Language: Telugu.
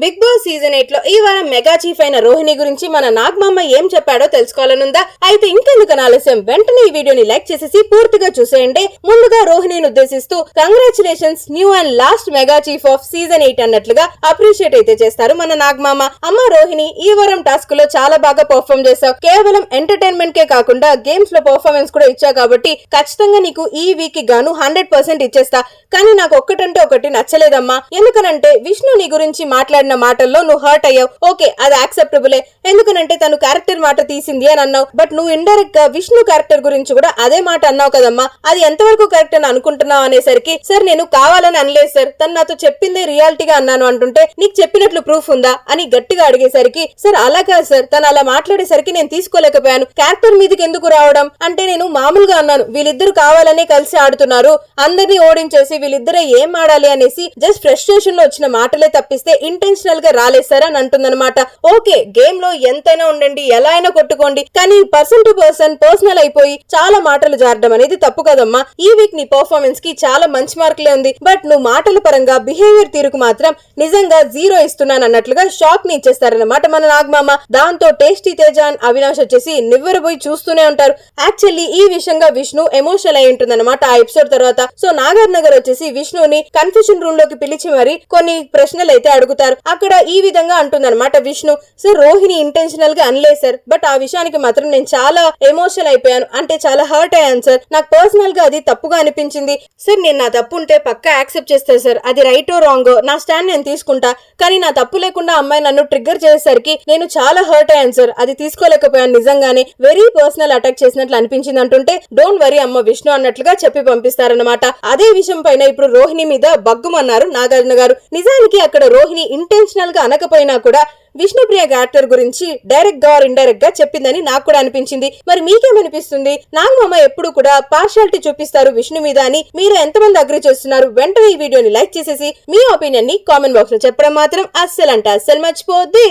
బిగ్ బాస్ సీజన్ 8 లో ఈ వారం మెగా చీఫ్ అయిన రోహిణి గురించి మన నాగమామ ఏం చెప్పాడో తెలుసుకోవాలనుందా? అయితే ఇంకెందుకు ఆలస్యం, వెంటనే ఈ వీడియోని లైక్ చేసేసి పూర్తిగా చూసేయండి. ముందుగా రోహిణిని ఉద్దేశిస్తూ congratulations new and last mega chief of season 8 అన్నట్లుగా అప్రిషియేట్ అయితే చేస్తారు మన నాగమామ. అమ్మ రోహిణి, ఈ వారం టాస్క్ లో చాలా బాగా పర్ఫార్మ్ చేశావు. కేవలం ఎంటర్టైన్మెంట్ కే కాకుండా గేమ్స్ లో పర్ఫార్మెన్స్ కూడా ఇచ్చావు కాబట్టి ఖచ్చితంగా నీకు ఈ వీక్ కి గాను 100% ఇచ్చేస్తా. కానీ నాకు ఒక్కటంటే ఒకటి నచ్చలేదమ్మా. ఎందుకనంటే విష్ణు నీ గురించి మాట్లాడిన మాటల్లో నువ్వు హర్ట్ అయ్యావు. ఓకే, అది యాక్సెప్టబులే. ఎందుకనంటే తను క్యారెక్టర్ మాట తీసింది అని అన్నావు. బట్ నువ్వు ఇండైరెక్ట్ గా విష్ణు క్యారెక్టర్ గురించి కూడా అదే మాట అన్నావు కదమ్మా. అది ఎంతవరకు కరెక్ట్ అని అనుకుంటున్నావు అనేసరికి, సార్ నేను కావాలని అనలేదు సార్, తను నాతో చెప్పిందే రియాలిటీగా అన్నాను అంటుంటే నీకు చెప్పినట్లు ప్రూఫ్ ఉందా అని గట్టిగా అడిగేసరికి, సార్ అలా కాదు సార్, తను అలా మాట్లాడేసరికి నేను తీసుకోలేకపోయాను. క్యారెక్టర్ మీదకి ఎందుకు రావడం అంటే నేను మామూలుగా అన్నాను. వీళ్ళిద్దరు కావాలనే కలిసి ఆడుతున్నారు, అందరినీ ఓడించేసి వీళ్ళిద్దరే ఏం ఆడాలి అనేసి జస్ట్ ఫ్రస్ట్రేషన్ లో వచ్చిన మాటలే తప్పిస్తే ఇంటెన్షనల్ గా రాలేసారా అని అంటుందన్నమాట. ఓకే, గేమ్ లో ఎంతైనా ఉండండి, ఎలా అయినా కొట్టుకోండి, కానీ పర్సన్ టు పర్సన్ పర్సనల్ అయిపోయి చాలా మాటలు జారడం అనేది తప్పు కదమ్మా. ఈ వీక్ నీ పర్ఫార్మెన్స్ కి చాలా మంచి మార్కులే ఉంది. బట్ నువ్వు మాటల పరంగా బిహేవియర్ తీరుకు మాత్రం నిజంగా 0 ఇస్తున్నాను అన్నట్లుగా షాక్ ని ఇచ్చేస్తారన్నమాట మన నాగమామ. దాంతో టేస్టీ తేజ అండ్ అవినాష్ వచ్చేసి నివ్వెరపోయి చూస్తూనే ఉంటారు. యాక్చువల్లీ ఈ విషయంగా విష్ణు ఎమోషనల్ అయి ఉంటుందన్నమాట ఆ ఎపిసోడ్ తర్వాత. సో నాగార్జున గారు వచ్చేసి విష్ణుని కన్ఫ్యూజన్ రూమ్ లోకి పిలిచి మరి కొన్ని ప్రశ్నలు అయితే అడుగుతారు. అక్కడ ఈ విధంగా అంటుందన్నమాట విష్ణు, సార్ రోహిణి ఇంటెన్షనల్ గా అనలేదు సార్, బట్ ఆ విషయానికి మాత్రం నేను చాలా ఎమోషనల్ అయిపోయాను, అంటే చాలా హర్ట్ అయ్యాను సార్. నాకు పర్సనల్ గా అది తప్పుగా అనిపించింది సార్. నేను నా తప్పు ఉంటే పక్కా యాక్సెప్ట్ చేస్తాను సార్, అది రైటో రాంగో నా స్టాండ్ నేను తీసుకుంటా. కానీ నా తప్పు లేకుండా అమ్మాయి నన్ను ట్రిగ్గర్ చేసేసరికి నేను చాలా హర్ట్ అయ్యాను సార్, అది తీసుకోలేకపోయాను. నిజంగానే వెరీ పర్సనల్ అటాక్ చేసినట్లు అనిపించింది అంటుంటే, డోంట్ వరీ అమ్మ విష్ణు అన్నట్లుగా చెప్పి పంపిస్తారన్నమాట. అదే విషయం పైన ఇప్పుడు రోహిణి మీద బగ్గుమన్నారు నాగార్జున గారు. నిజానికి అక్కడ రోహిణి ఇంటెన్షనల్ గా అనకపోయినా కూడా విష్ణుప్రియ క్యారెక్టర్ గురించి డైరెక్ట్ గా ఆర్ ఇండైరెక్ట్ గా చెప్పిందని నాకు కూడా అనిపించింది. మరి మీకేమనిపిస్తుంది? నాగమామ ఎప్పుడు కూడా పార్షాలిటీ చూపిస్తారు విష్ణు మీద అని మీరు ఎంతమంది అగ్రీ చేస్తున్నారు? వెంటనే ఈ వీడియోని లైక్ చేసేసి మీ ఒపీనియన్ ని కామెంట్ బాక్స్ లో చెప్పడం మాత్రం అస్సలు మర్చిపోద్ది.